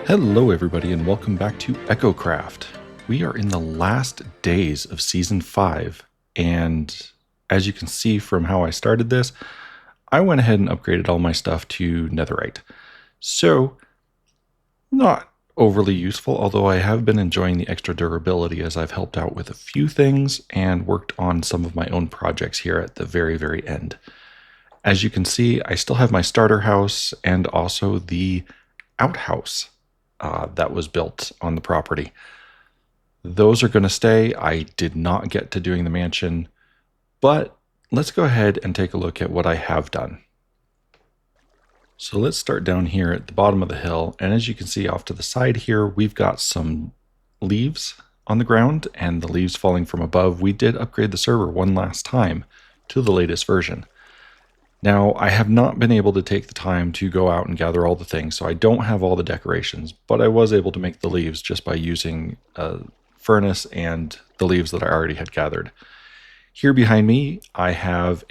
Hello everybody and welcome back to Echocraft. We are in the last days of Season 5, and as you can see from how I started this, I went ahead and upgraded all my stuff to netherite. So, not overly useful, although I have been enjoying the extra durability as I've helped out with a few things and worked on some of my own projects here at the very end. As you can see, I still have my starter house and also the outhouse that was built on the property. Those are going to stay. I did not get to doing the mansion, but let's go ahead and take a look at what I have done. So let's start down here at the bottom of the hill, and as you can see off to the side here, we've got some leaves on the ground and the leaves falling from above. We did upgrade the server one last time to the latest version. Now, I have not been able to take the time to go out and gather all the things, so I don't have all the decorations, but I was able to make the leaves just by using a furnace and the leaves that I already had gathered. Here behind me, I have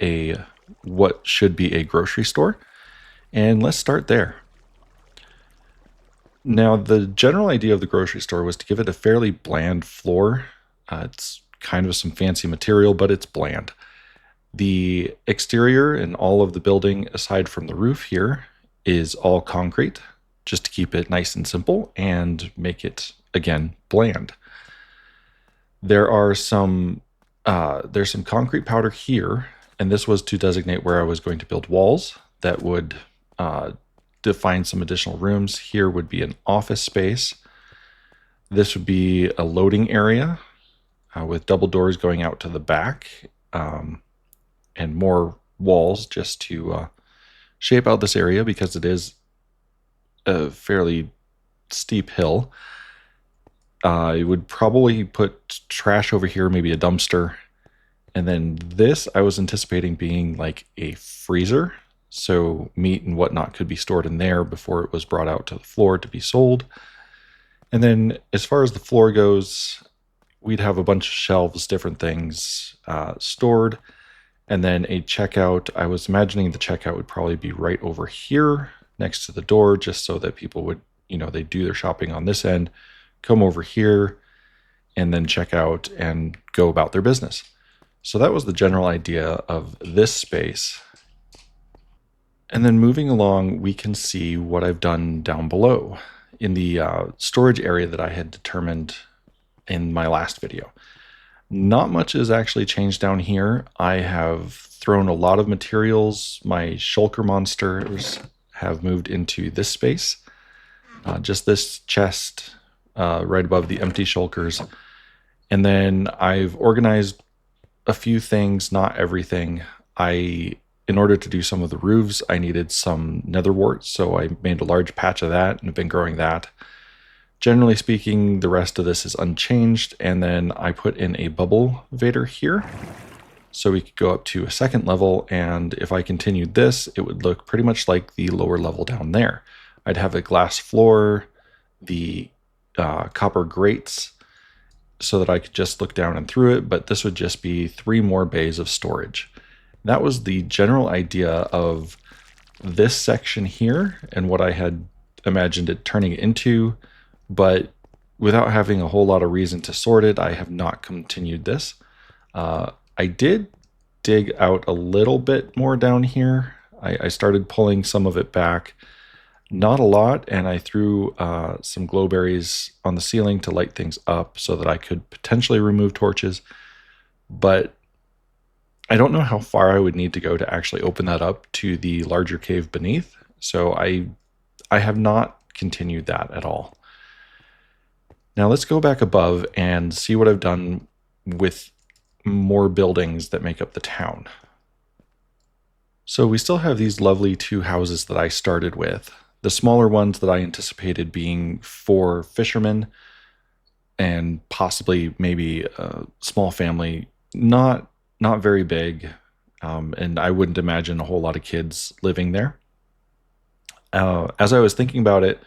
what should be a grocery store, and let's start there. Now, the general idea of the grocery store was to give it a fairly bland floor. It's kind of some fancy material, but it's bland. The exterior and all of the building, aside from the roof here, is all concrete, just to keep it nice and simple and make it, again, bland. There's some concrete powder here, and this was to designate where I was going to build walls that would define some additional rooms. Here would be an office space. This would be a loading area with double doors going out to the back. And more walls just to shape out this area because it is a fairly steep hill. I would probably put trash over here, maybe a dumpster. And then this I was anticipating being like a freezer. So meat and whatnot could be stored in there before it was brought out to the floor to be sold. And then as far as the floor goes, we'd have a bunch of shelves, different things stored. And then a checkout, I was imagining the checkout would probably be right over here next to the door, just so that people would, they do their shopping on this end, come over here, and then check out and go about their business. So that was the general idea of this space. And then moving along, we can see what I've done down below in the storage area that I had determined in my last video. Not much has actually changed down here. I have thrown a lot of materials. My shulker monsters have moved into this space. Just this chest right above the empty shulkers. And then I've organized a few things, not everything. In order to do some of the roofs, I needed some nether warts, so I made a large patch of that and have been growing that. Generally speaking, the rest of this is unchanged, and then I put in a bubble vader here, so we could go up to a second level, and if I continued this, it would look pretty much like the lower level down there. I'd have a glass floor, the copper grates, so that I could just look down and through it, but this would just be 3 more bays of storage. That was the general idea of this section here, and what I had imagined it turning into. But without having a whole lot of reason to sort it, I have not continued this. I did dig out a little bit more down here. I started pulling some of it back. Not a lot, and I threw some glowberries on the ceiling to light things up so that I could potentially remove torches. But I don't know how far I would need to go to actually open that up to the larger cave beneath. So I have not continued that at all. Now let's go back above and see what I've done with more buildings that make up the town. So we still have these lovely 2 houses that I started with. The smaller ones that I anticipated being for fishermen and possibly maybe a small family, not very big, and I wouldn't imagine a whole lot of kids living there. As I was thinking about it,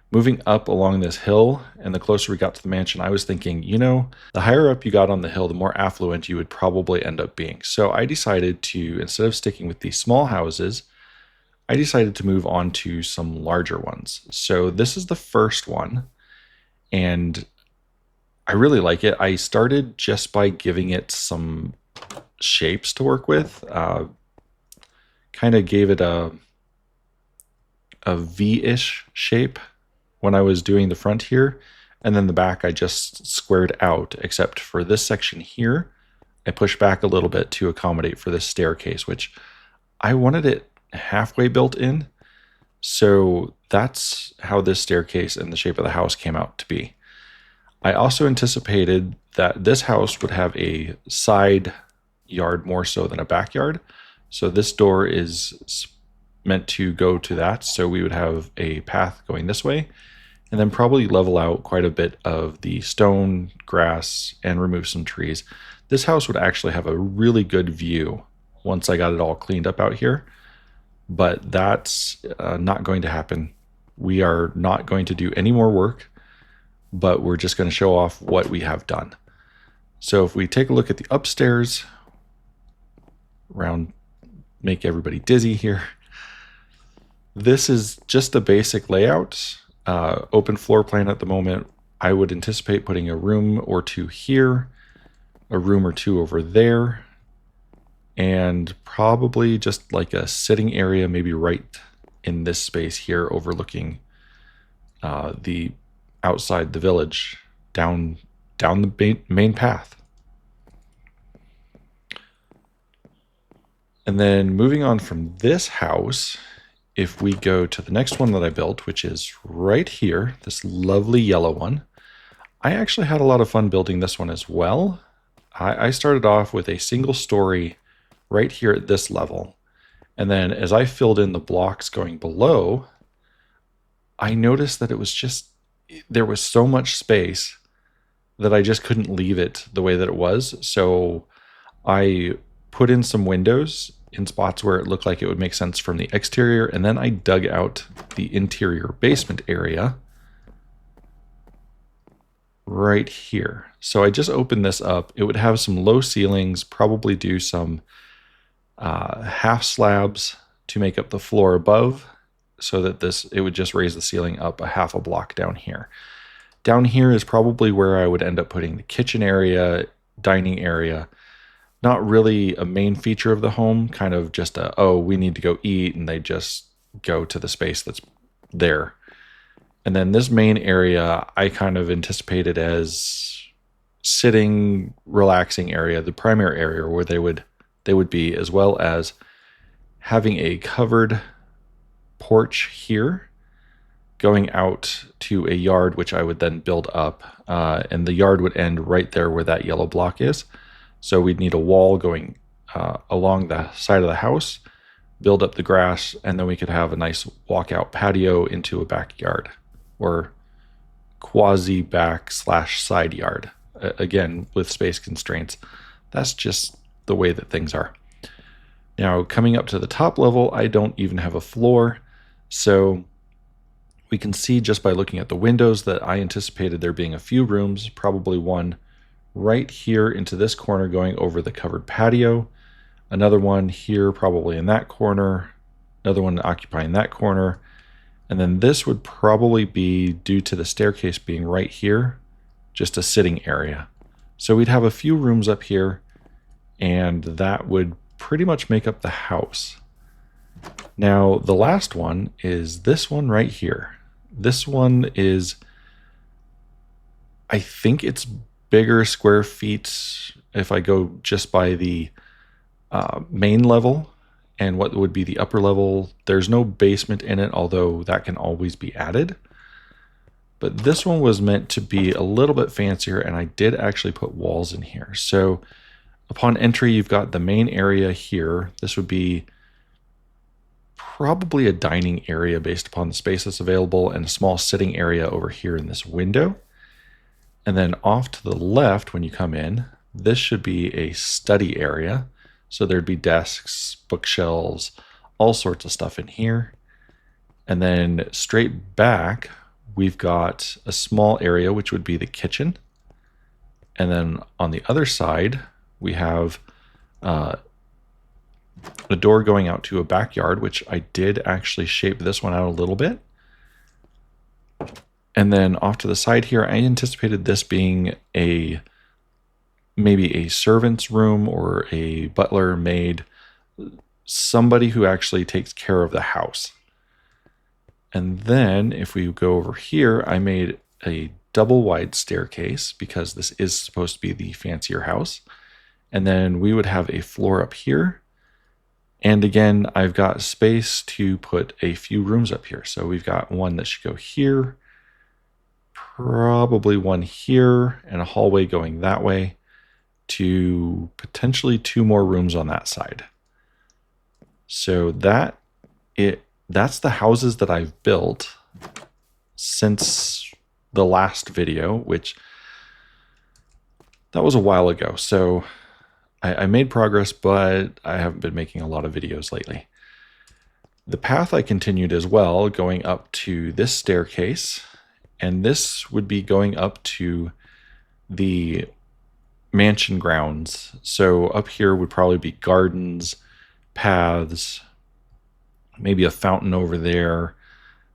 moving up along this hill, and the closer we got to the mansion, I was thinking, the higher up you got on the hill, the more affluent you would probably end up being. So I decided to, instead of sticking with these small houses, I decided to move on to some larger ones. So this is the first one, and I really like it. I started just by giving it some shapes to work with. Kind of gave it a V-ish shape when I was doing the front here, and then the back I just squared out, except for this section here, I pushed back a little bit to accommodate for this staircase, which I wanted it halfway built in. So that's how this staircase and the shape of the house came out to be. I also anticipated that this house would have a side yard more so than a backyard. So this door is meant to go to that. So we would have a path going this way, and then probably level out quite a bit of the stone, grass, and remove some trees. This house would actually have a really good view once I got it all cleaned up out here, but that's not going to happen. We are not going to do any more work, but we're just going to show off what we have done. So if we take a look at the upstairs, make everybody dizzy here. This is just a basic layout, open floor plan at the moment. I would anticipate putting a room or two here, a room or two over there, and probably just like a sitting area, maybe right in this space here, overlooking the outside the village, down the main path. And then moving on from this house, if we go to the next one that I built, which is right here, this lovely yellow one, I actually had a lot of fun building this one as well. I started off with a single story right here at this level. And then as I filled in the blocks going below, I noticed that there was so much space that I just couldn't leave it the way that it was. So I put in some windows in spots where it looked like it would make sense from the exterior, and then I dug out the interior basement area right here. So I just opened this up. It would have some low ceilings, probably do some half slabs to make up the floor above, so that it would just raise the ceiling up a half a block down here. Down here is probably where I would end up putting the kitchen area, dining area. Not really a main feature of the home, kind of just we need to go eat, and they just go to the space that's there. And then this main area, I kind of anticipated as sitting, relaxing area, the primary area where they would be, as well as having a covered porch here going out to a yard, which I would then build up, and the yard would end right there where that yellow block is. So we'd need a wall going along the side of the house, build up the grass, and then we could have a nice walkout patio into a backyard, or quasi back / side yard. Again, with space constraints, that's just the way that things are. Now, coming up to the top level, I don't even have a floor, so we can see just by looking at the windows that I anticipated there being a few rooms, probably one right here into this corner going over the covered patio, another one here probably in that corner, another one occupying that corner, and then this would probably be, due to the staircase being right here, just a sitting area. So we'd have a few rooms up here, and that would pretty much make up the house. Now, the last one is this one right here. This one is, I think it's bigger square feet if I go just by the main level and what would be the upper level. There's no basement in it, although that can always be added. But this one was meant to be a little bit fancier, and I did actually put walls in here. So upon entry, you've got the main area here. This would be probably a dining area based upon the space that's available, and a small sitting area over here in this window. And then off to the left, when you come in, this should be a study area. So there'd be desks, bookshelves, all sorts of stuff in here. And then straight back, we've got a small area, which would be the kitchen. And then on the other side, we have a door going out to a backyard, which I did actually shape this one out a little bit. And then off to the side here, I anticipated this being maybe a servant's room or a butler, maid, somebody who actually takes care of the house. And then if we go over here, I made a double wide staircase because this is supposed to be the fancier house. And then we would have a floor up here. And again, I've got space to put a few rooms up here. So we've got one that should go here, probably one here, and a hallway going that way, to potentially 2 more rooms on that side. So that's the houses that I've built since the last video, which that was a while ago. So I made progress, but I haven't been making a lot of videos lately. The path I continued as well, going up to this staircase, and this would be going up to the mansion grounds. So up here would probably be gardens, paths, maybe a fountain over there,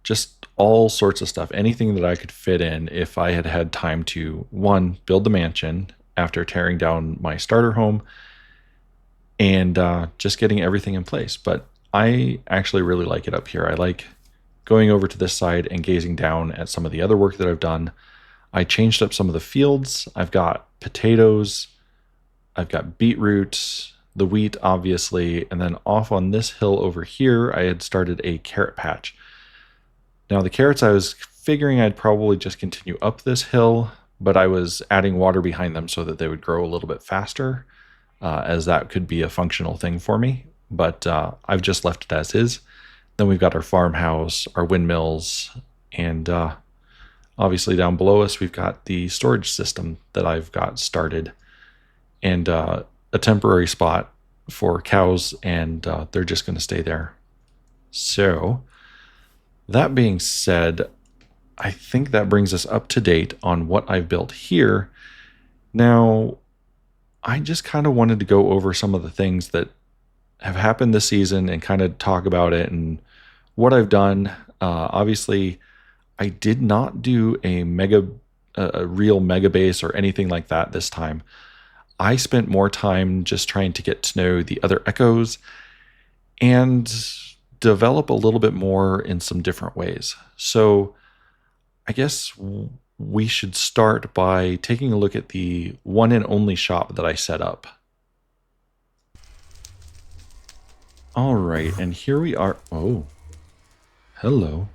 just all sorts of stuff, anything that I could fit in if I had had time to, one, build the mansion after tearing down my starter home and just getting everything in place. But I actually really like it up here. I like going over to this side and gazing down at some of the other work that I've done. I changed up some of the fields. I've got potatoes, I've got beetroot, the wheat, obviously, and then off on this hill over here, I had started a carrot patch. Now, the carrots, I was figuring I'd probably just continue up this hill, but I was adding water behind them so that they would grow a little bit faster, as that could be a functional thing for me. But I've just left it as is. Then we've got our farmhouse, our windmills, and obviously down below us, we've got the storage system that I've got started, and a temporary spot for cows, and they're just going to stay there. So that being said, I think that brings us up to date on what I've built here. Now, I just kind of wanted to go over some of the things that have happened this season and kind of talk about it and what I've done. Obviously, I did not do a real mega base or anything like that this time. I spent more time just trying to get to know the other echoes and develop a little bit more in some different ways. So I guess we should start by taking a look at the one and only shop that I set up. All right, and here we are. Oh, hello.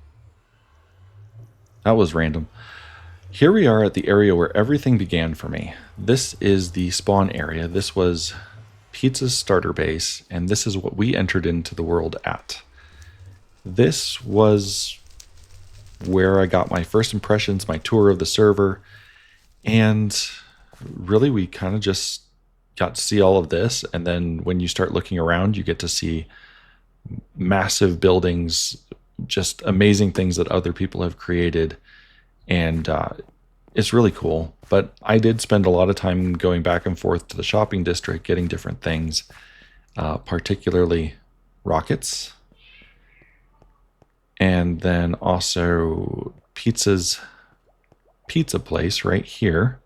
That was random. Here we are at the area where everything began for me. This is the spawn area. This was Pizza's starter base, and this is what we entered into the world at. This was where I got my first impressions, my tour of the server, and really we kind of just got to see all of this. And then when you start looking around, you get to see massive buildings, just amazing things that other people have created. And it's really cool. But I did spend a lot of time going back and forth to the shopping district, getting different things, particularly rockets. And then also Pizza's pizza place right here.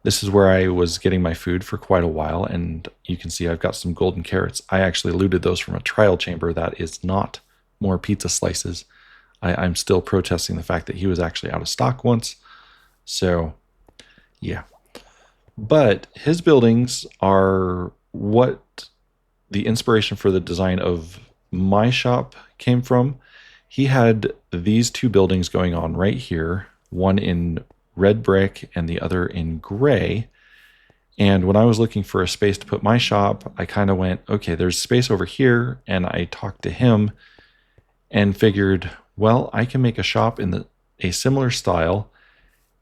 This is where I was getting my food for quite a while, and you can see I've got some golden carrots. I actually looted those from a trial chamber. That is not more pizza slices. I'm still protesting the fact that he was actually out of stock once. So, yeah. But his buildings are what the inspiration for the design of my shop came from. He had these 2 buildings going on right here, one in red brick and the other in gray. And when I was looking for a space to put my shop, I kind of went, okay, there's space over here. And I talked to him and figured, well, I can make a shop in a similar style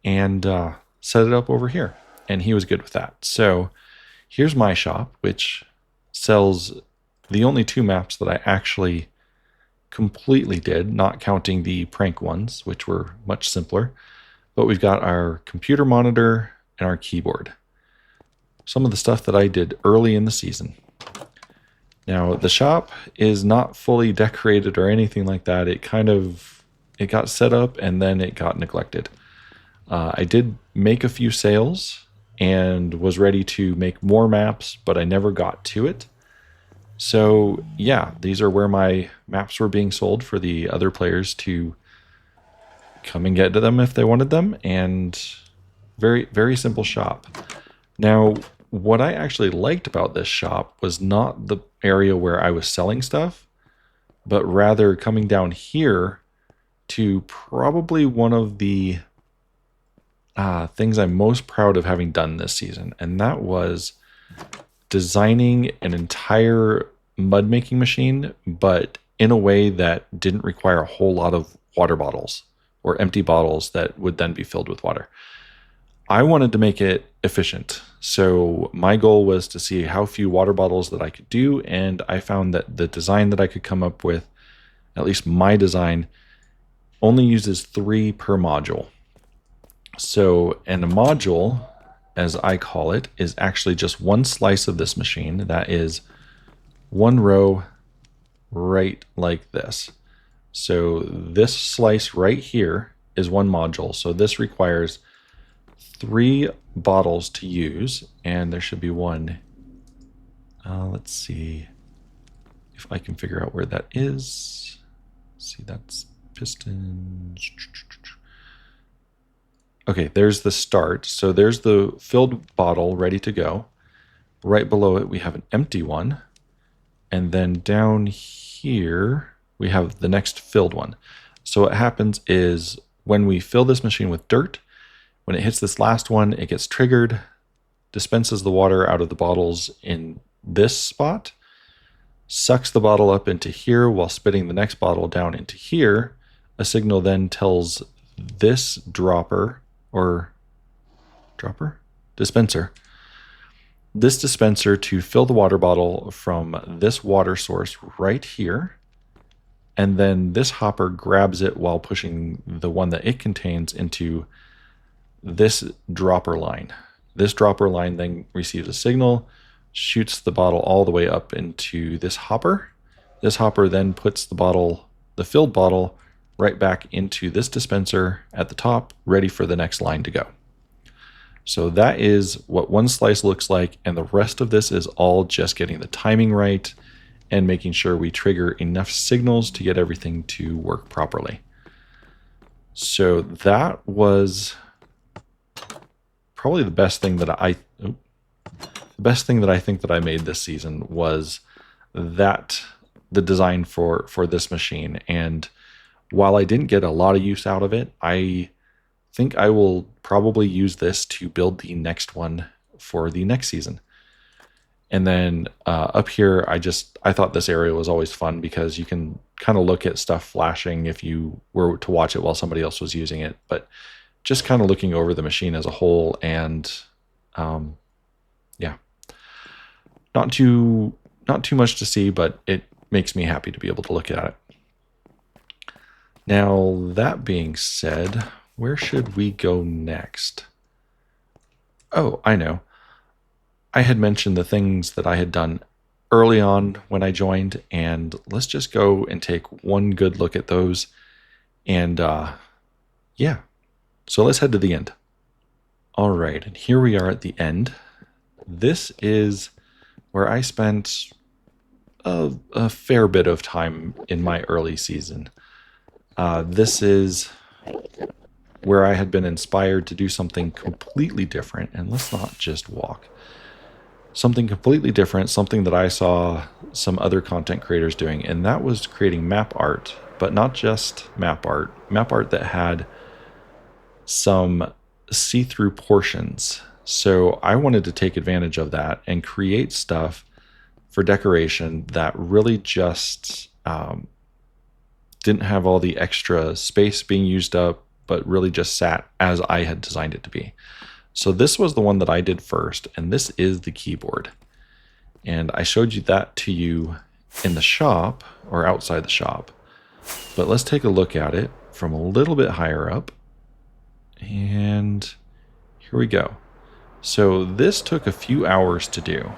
and set it up over here. And he was good with that. So here's my shop, which sells the only 2 maps that I actually completely did, not counting the prank ones, which were much simpler. But we've got our computer monitor and our keyboard. Some of the stuff that I did early in the season. Now, the shop is not fully decorated or anything like that. It got set up and then it got neglected. I did make a few sales and was ready to make more maps, but I never got to it. So yeah, these are where my maps were being sold for the other players to come and get to them if they wanted them, and very, very simple shop. Now, what I actually liked about this shop was not the area where I was selling stuff, but rather coming down here to probably one of the things I'm most proud of having done this season, and that was designing an entire mud making machine, but in a way that didn't require a whole lot of water bottles or empty bottles that would then be filled with water. I wanted to make it efficient. So my goal was to see how few water bottles that I could do, and I found that the design that I could come up with, at least my design, only uses 3 per module. So, and a module, as I call it, is actually just one slice of this machine. That is one row right like this. So this slice right here is one module. So this requires 3 bottles to use, and there should be one. Let's see if I can figure out where that is. See, that's pistons. Okay, there's the start. So there's the filled bottle ready to go. Right below it, we have an empty one. And then down here, we have the next filled one. So what happens is when we fill this machine with dirt, when it hits this last one, it gets triggered, dispenses the water out of the bottles in this spot, sucks the bottle up into here while spitting the next bottle down into here. A signal then tells this dispenser, this dispenser to fill the water bottle from this water source right here. And then this hopper grabs it while pushing the one that it contains into this dropper line. This dropper line then receives a signal, shoots the bottle all the way up into this hopper. This hopper then puts the filled bottle, right back into this dispenser at the top, ready for the next line to go. So that is what one slice looks like, and the rest of this is all just getting the timing right and making sure we trigger enough signals to get everything to work properly. So that was probably the best thing that I think that I made this season was that the design for this machine. And while I didn't get a lot of use out of it, I think I will probably use this to build the next one for the next season. And then up here, I thought this area was always fun because you can kind of look at stuff flashing if you were to watch it while somebody else was using it. But just kind of looking over the machine as a whole, and yeah, not too much to see, but it makes me happy to be able to look at it. Now, that being said, where should we go next? Oh, I know. I had mentioned the things that I had done early on when I joined, and let's just go and take one good look at those. And yeah, so let's head to the end. All right, and here we are at the end. This is where I spent a fair bit of time in my early season. This is where I had been inspired to do something completely different, and let's not just walk. Something completely different, something that I saw some other content creators doing, and that was creating map art, but not just map art that had some see-through portions. So I wanted to take advantage of that and create stuff for decoration that really just didn't have all the extra space being used up, but really just sat as I had designed it to be. So this was the one that I did first, and this is the keyboard. And I showed you that to you in the shop, or outside the shop. But let's take a look at it from a little bit higher up. And here we go. So this took a few hours to do.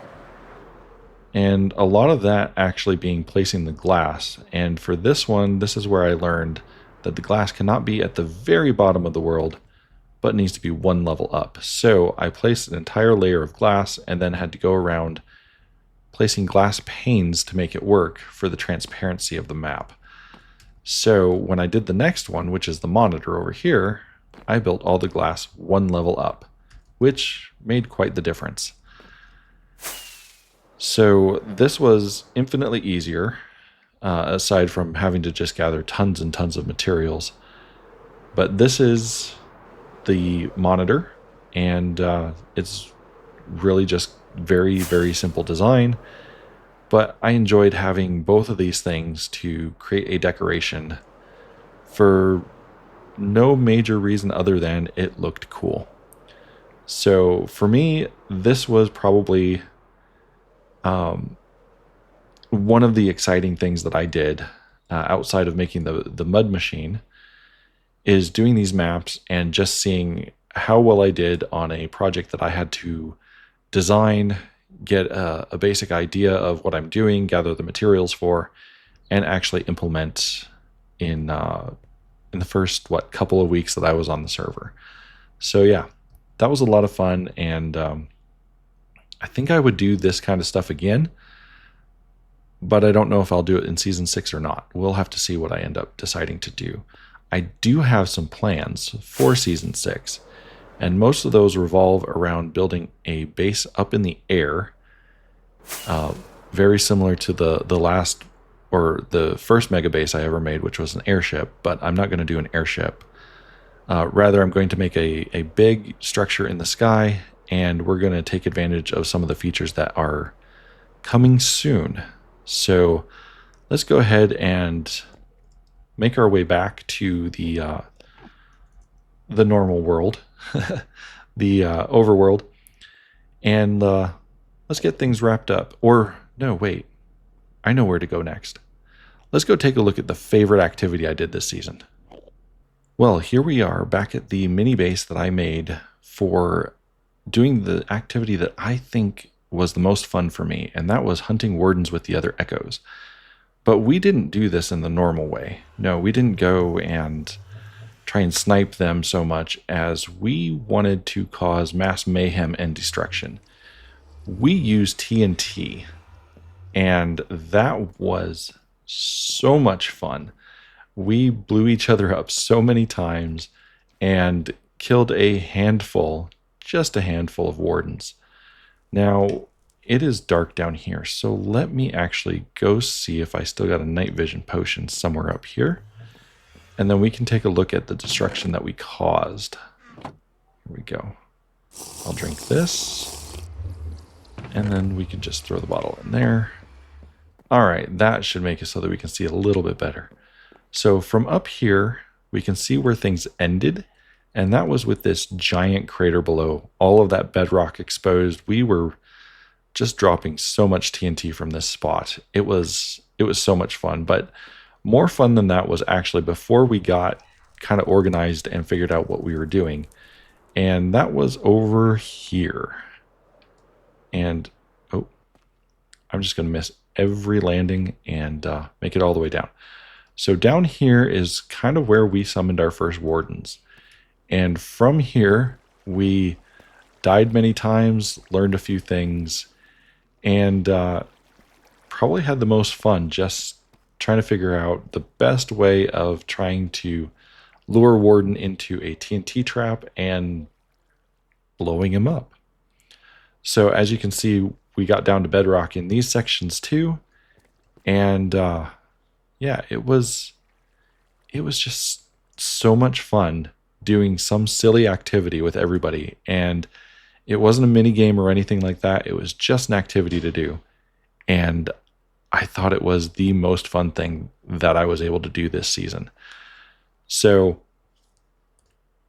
And a lot of that actually being placing the glass. And for this one, this is where I learned that the glass cannot be at the very bottom of the world, but needs to be one level up. So I placed an entire layer of glass and then had to go around placing glass panes to make it work for the transparency of the map. So when I did the next one, which is the monitor over here, I built all the glass one level up, which made quite the difference. So this was infinitely easier, aside from having to just gather tons and tons of materials. But this is the monitor, and it's really just very, very simple design. But I enjoyed having both of these things to create a decoration for no major reason other than it looked cool. So for me, this was probably one of the exciting things that I did outside of making the mud machine is doing these maps and just seeing how well I did on a project that I had to design, get a basic idea of what I'm doing, gather the materials for, and actually implement in the first couple of weeks that I was on the server. So yeah, that was a lot of fun, and I think I would do this kind of stuff again, but I don't know if I'll do it in Season 6 or not. We'll have to see what I end up deciding to do. I do have some plans for Season 6, and most of those revolve around building a base up in the air, very similar to the last, or the first mega base I ever made, which was an airship, but I'm not going to do an airship. Rather, I'm going to make a big structure in the sky, and we're going to take advantage of some of the features that are coming soon. So let's go ahead and make our way back to the normal world, the overworld, and let's get things wrapped up. Or no, wait, I know where to go next. Let's go take a look at the favorite activity I did this season. Well, here we are back at the mini base that I made for doing the activity that I think was the most fun for me, and that was hunting wardens with the other echoes. But we didn't do this in the normal way. No, we didn't go and try and snipe them so much as we wanted to cause mass mayhem and destruction. We used TNT, and that was so much fun. We blew each other up so many times and killed a handful, just a handful of wardens. Now, it is dark down here, so let me actually go see if I still got a night vision potion somewhere up here. And then we can take a look at the destruction that we caused. Here we go. I'll drink this. And then we can just throw the bottle in there. All right, that should make it so that we can see a little bit better. So from up here, we can see where things ended. And that was with this giant crater below. All of that bedrock exposed. We were just dropping so much TNT from this spot. It was so much fun. But more fun than that was actually before we got kind of organized and figured out what we were doing. And that was over here. And, oh, I'm just going to miss every landing and make it all the way down. So down here is kind of where we summoned our first wardens. And from here, we died many times, learned a few things, and probably had the most fun just trying to figure out the best way of trying to lure Warden into a TNT trap and blowing him up. So as you can see, we got down to bedrock in these sections too. And yeah, it was just so much fun doing some silly activity with everybody. And it wasn't a mini game or anything like that. It was just an activity to do. And I thought it was the most fun thing that I was able to do this season. So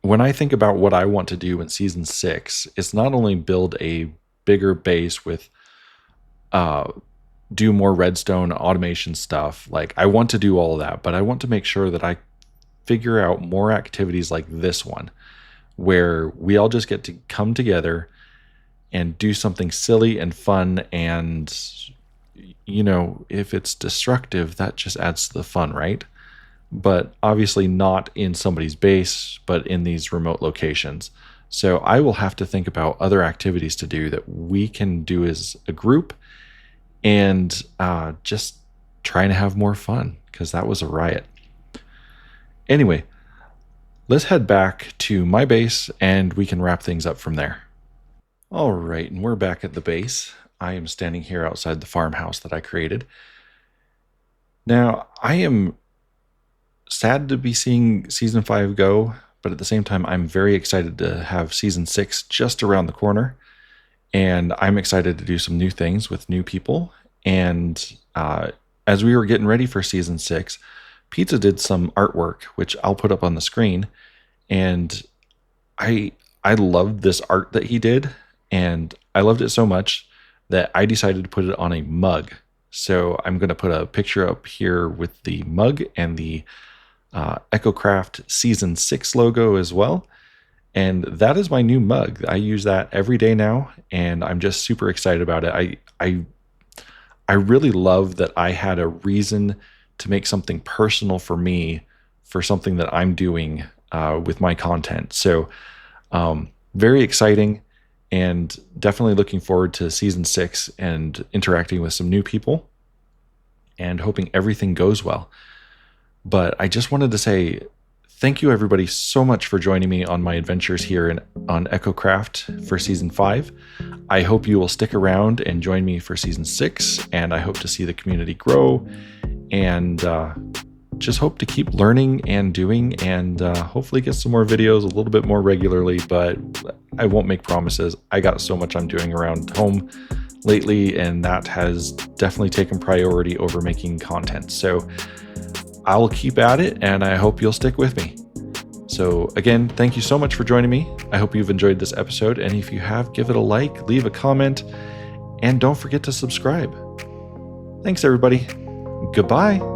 when I think about what I want to do in Season 6, it's not only build a bigger base with do more redstone automation stuff. Like, I want to do all of that, but I want to make sure that I figure out more activities like this one, where we all just get to come together and do something silly and fun and you know, if it's destructive, that just adds to the fun, right? But obviously not in somebody's base, but in these remote locations. So I will have to think about other activities to do that we can do as a group, and just trying to have more fun, because that was a riot. Anyway, let's head back to my base and we can wrap things up from there. All right, and we're back at the base. I am standing here outside the farmhouse that I created. Now, I am sad to be seeing season 5 go, but at the same time, I'm very excited to have season 6 just around the corner. And I'm excited to do some new things with new people. And as we were getting ready for season 6, Pizza did some artwork, which I'll put up on the screen. And I loved this art that he did, and I loved it so much that I decided to put it on a mug. So I'm going to put a picture up here with the mug and the Echocraft Season 6 logo as well. And that is my new mug. I use that every day now, and I'm just super excited about it. I really love that I had a reason to make something personal for me for something that I'm doing with my content. So very exciting, and definitely looking forward to season 6 and interacting with some new people and hoping everything goes well. But I just wanted to say thank you, everybody, so much for joining me on my adventures here on Echocraft for season 5. I hope you will stick around and join me for season 6, and I hope to see the community grow, and just hope to keep learning and doing, and hopefully get some more videos a little bit more regularly, but I won't make promises. I got so much I'm doing around home lately, and that has definitely taken priority over making content. So I'll keep at it, and I hope you'll stick with me. So again, thank you so much for joining me. I hope you've enjoyed this episode, and if you have, give it a like, leave a comment, and don't forget to subscribe. Thanks, everybody. Goodbye.